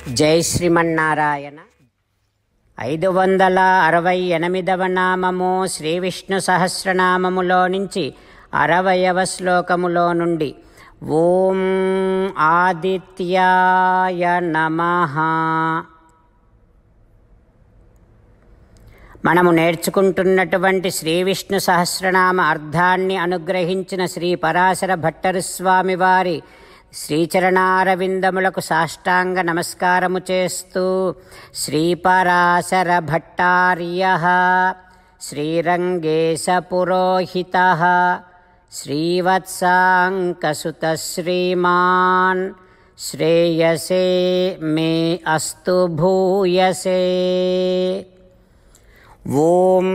జై శ్రీమన్నారాయణ. 568వ నామము శ్రీ విష్ణు సహస్రనామములో నుంచి 60వ శ్లోకములో నుండి. ఓం ఆదిత్యాయ నమః. మనము నేర్చుకుంటున్నటువంటి శ్రీ విష్ణు సహస్రనామ అర్థాన్ని అనుగ్రహించిన శ్రీ పరాశర భట్టరు స్వామి వారి శ్రీచరణారవిందములకు సాష్టాంగ నమస్కారము చేస్తూ శ్రీపరాశర భట్టార్యః శ్రీరంగేశ పురోహితః శ్రీవత్సాంకసుత శ్రీమాన్ శ్రేయసే మే అస్తు భూయసే. ఓం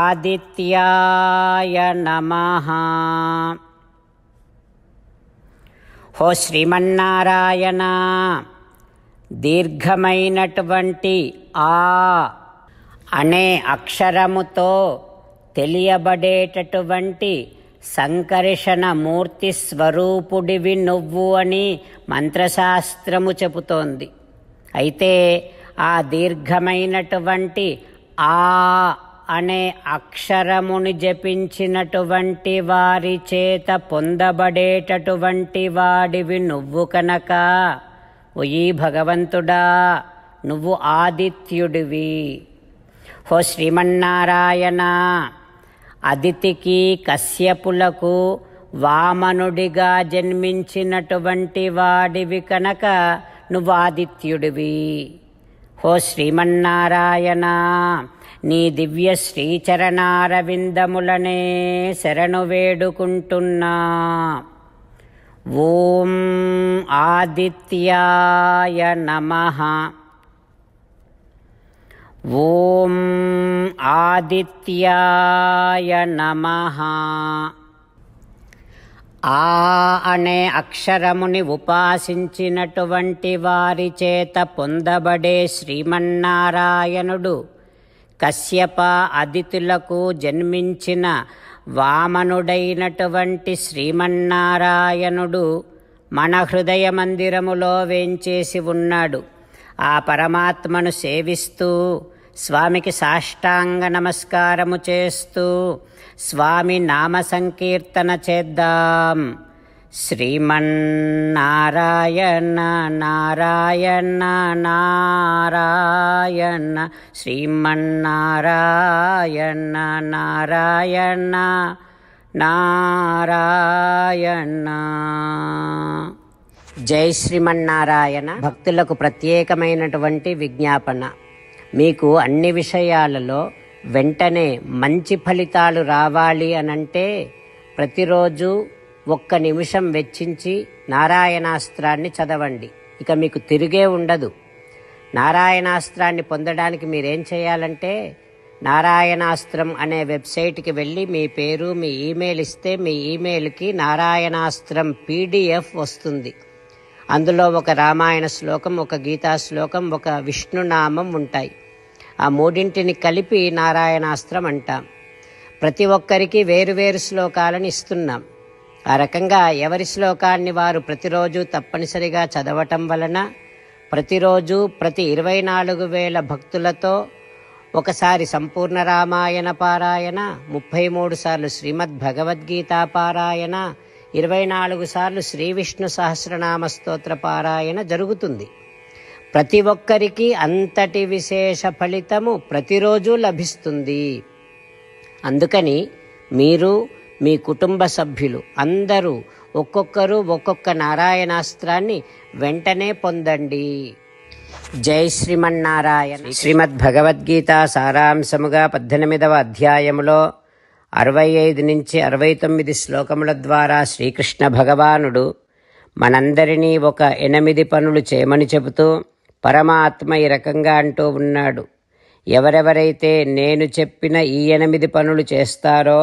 ఆదిత్యాయ నమః. హో శ్రీమన్నారాయణ, దీర్ఘమైనటువంటి ఆ అనే అక్షరముతో తెలియబడేటటువంటి సంకర్షణ మూర్తి స్వరూపుడివి నువ్వు అని మంత్రశాస్త్రము చెబుతోంది. అయితే ఆ దీర్ఘమైనటువంటి ఆ అనే అక్షరముని జపించినటువంటి వారి చేత పొందబడేటటువంటి వాడివి నువ్వు కనుక ఓయి భగవంతుడా, నువ్వు ఆదిత్యుడివి. హో శ్రీమన్నారాయణ, అదితికి కశ్యపులకు వామనుడిగా జన్మించినటువంటి వాడివి కనుక నువ్వు ఆదిత్యుడివి. హో శ్రీమన్నారాయణ, నీ దివ్య శ్రీచరణారవిందములనే శరణు వేడుకుంటున్నా. ఓం ఆదిత్యాయ నమః. ఓం ఆదిత్యాయ నమః. ఆ అనే అక్షరముని ఉపాసించినటువంటి వారి చేత పొందబడే శ్రీమన్నారాయణుడు కశ్యప అదితులకు జన్మించిన వామనుడైనటువంటి శ్రీమన్నారాయణుడు మన హృదయ మందిరములో వేంచేసి ఉన్నాడు. ఆ పరమాత్మను సేవిస్తూ స్వామికి సాష్టాంగ నమస్కారము చేస్తూ స్వామి నామ సంకీర్తన చేద్దాం. శ్రీమన్నారాయణ నారాయణ నారాయణ శ్రీమన్నారాయణ నారాయణ నారాయణ. జై శ్రీమన్నారాయణ. భక్తులకు ప్రత్యేకమైనటువంటి విజ్ఞాపన. మీకు అన్ని విషయాలలో వెంటనే మంచి ఫలితాలు రావాలి అనంటే ప్రతిరోజు 1 నిమిషం వెచ్చించి నారాయణాస్త్రాన్ని చదవండి. ఇక మీకు తిరిగే ఉండదు. నారాయణాస్త్రాన్ని పొందడానికి మీరేం చేయాలంటే నారాయణాస్త్రం అనే వెబ్సైట్కి వెళ్ళి మీ పేరు మీ ఈమెయిల్ ఇస్తే మీ ఈమెయిల్కి నారాయణాస్త్రం PDF వస్తుంది. అందులో ఒక రామాయణ శ్లోకం, ఒక గీతా శ్లోకం, ఒక విష్ణునామం ఉంటాయి. ఆ మూడింటిని కలిపి నారాయణాస్త్రం అంటాం. ప్రతి ఒక్కరికి వేరువేరు శ్లోకాలను ఇస్తున్నాం. ఆ రకంగా ఎవరి శ్లోకాన్ని వారు ప్రతిరోజు తప్పనిసరిగా చదవటం వలన ప్రతిరోజు ప్రతి 24,000 భక్తులతో ఒకసారి సంపూర్ణ రామాయణ పారాయణ, 33 సార్లు శ్రీమద్ భగవద్గీత పారాయణ, 24 సార్లు శ్రీ విష్ణు సహస్రనామ స్తోత్ర పారాయణ జరుగుతుంది. ప్రతి ఒక్కరికి అంతటి విశేష ఫలితము ప్రతిరోజు లభిస్తుంది. అందుకని మీరు మీ కుటుంబ సభ్యులు అందరూ ఒక్కొక్కరు ఒక్కొక్క నారాయణాస్త్రాన్ని వెంటనే పొందండి. జై శ్రీమన్నారాయణ. శ్రీమద్ భగవద్గీత సారాంశముగా 18వ అధ్యాయములో 65 నుంచి 69 శ్లోకముల ద్వారా శ్రీకృష్ణ భగవానుడు మనందరినీ ఒక 8 పనులు చేయమని చెబుతూ పరమాత్మ ఈ రకంగా అంటూ ఉన్నాడు. ఎవరెవరైతే నేను చెప్పిన ఈ 8 పనులు చేస్తారో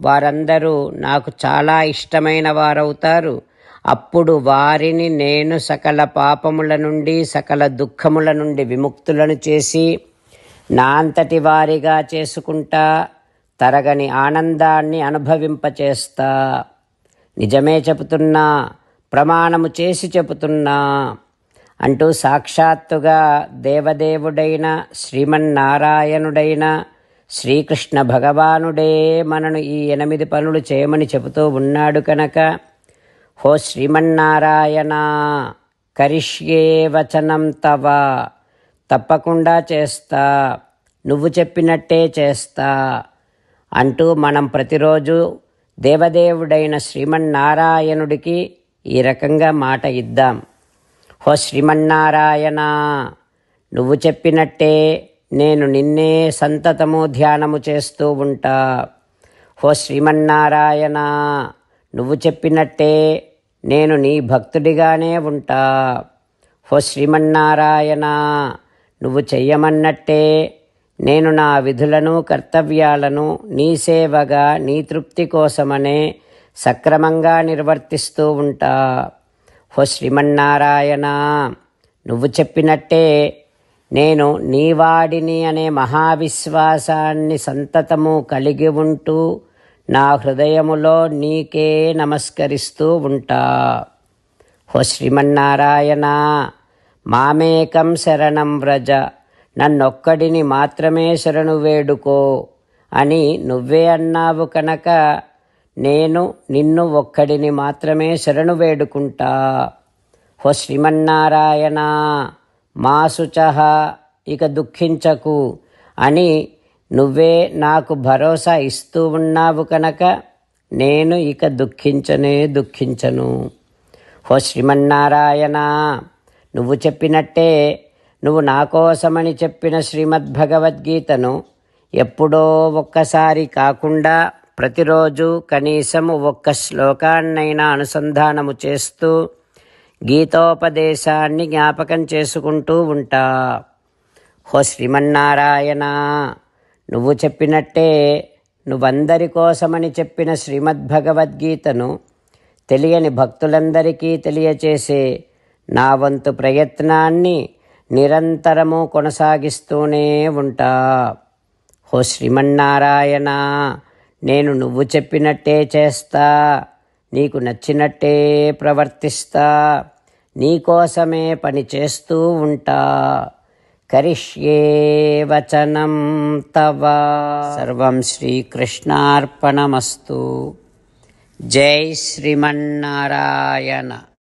వారందరూ నాకు చాలా ఇష్టమైన వారవుతారు. అప్పుడు వారిని నేను సకల పాపముల నుండి సకల దుఃఖముల నుండి విముక్తులను చేసి నా అంతటి వారిగా చేసుకుంటా, తరగని ఆనందాన్ని అనుభవింపచేస్తా. నిజమే చెబుతున్నా, ప్రమాణము చేసి చెబుతున్నా. అంటూ సాక్షాత్తుగా దేవదేవుడైన శ్రీమన్నారాయణుడైన శ్రీకృష్ణ భగవానుడే మనను ఈ 8 పనులు చేయమని చెబుతూ ఉన్నాడు కనుక, హో శ్రీమన్నారాయణ, కరిష్యే వచనం తవ, తప్పకుండా చేస్తా, నువ్వు చెప్పినట్టే చేస్తా అంటూ మనం ప్రతిరోజు దేవదేవుడైన శ్రీమన్నారాయణుడికి ఈ రకంగా మాట ఇద్దాం. హో శ్రీమన్నారాయణ, నువ్వు చెప్పినట్టే నేను నిన్నే సంతతము ధ్యానము చేస్తూ ఉంటా. హో శ్రీమన్నారాయణ, నువ్వు చెప్పినట్టే నేను నీ భక్తుడిగానే ఉంటా. హో శ్రీమన్నారాయణ, నువ్వు చెయ్యమన్నట్టే నేను నా విధులను కర్తవ్యాలను నీ సేవగా నీ తృప్తి కోసమనే సక్రమంగా నిర్వర్తిస్తూ ఉంటా. హో శ్రీమన్నారాయణ, నువ్వు చెప్పినట్టే నేను నీవాడిని అనే మహావిశ్వాసాన్ని సంతతము కలిగి ఉంటూ నా హృదయములో నీకే నమస్కరిస్తూ ఉంటా. హో శ్రీమన్నారాయణ, మామేకం శరణం వ్రజ, నన్నొక్కడిని మాత్రమే శరణు వేడుకో అని నువ్వే అన్నావు కనుక నేను నిన్ను ఒక్కడిని మాత్రమే శరణు వేడుకుంటా. హో శ్రీమన్నారాయణ, మా శుచః, ఇక దుఃఖించకు అని నువ్వే నాకు భరోసా ఇస్తూ ఉన్నావు కనుక నేను ఇక దుఃఖించను. హో శ్రీమన్నారాయణ, నువ్వు చెప్పినట్టే నువ్వు నా కోసమని చెప్పిన శ్రీమద్భగవద్గీతను ఎప్పుడో ఒక్కసారి కాకుండా ప్రతిరోజు కనీసం ఒక్క శ్లోకాన్నైనా అనుసంధానము చేస్తూ గీతోపదేశాన్ని జ్ఞాపకం చేసుకుంటూ ఉంటా. హో శ్రీమన్నారాయణ, నువ్వు చెప్పినట్టే నువ్వందరి కోసమని చెప్పిన శ్రీమద్భగవద్గీతను తెలియని భక్తులందరికీ తెలియచేసే నా వంతు ప్రయత్నాన్ని నిరంతరము కొనసాగిస్తూనే ఉంటా. హో శ్రీమన్నారాయణ, నేను నువ్వు చెప్పినట్టే చేస్తా, నీకు నచ్చినట్టే ప్రవర్తిస్తా, నీకోసమే పని చేస్తూ ఉంటా. కరిష్యే వచనం తవ. సర్వం శ్రీకృష్ణార్పణమస్తు. జై శ్రీమన్నారాయణ.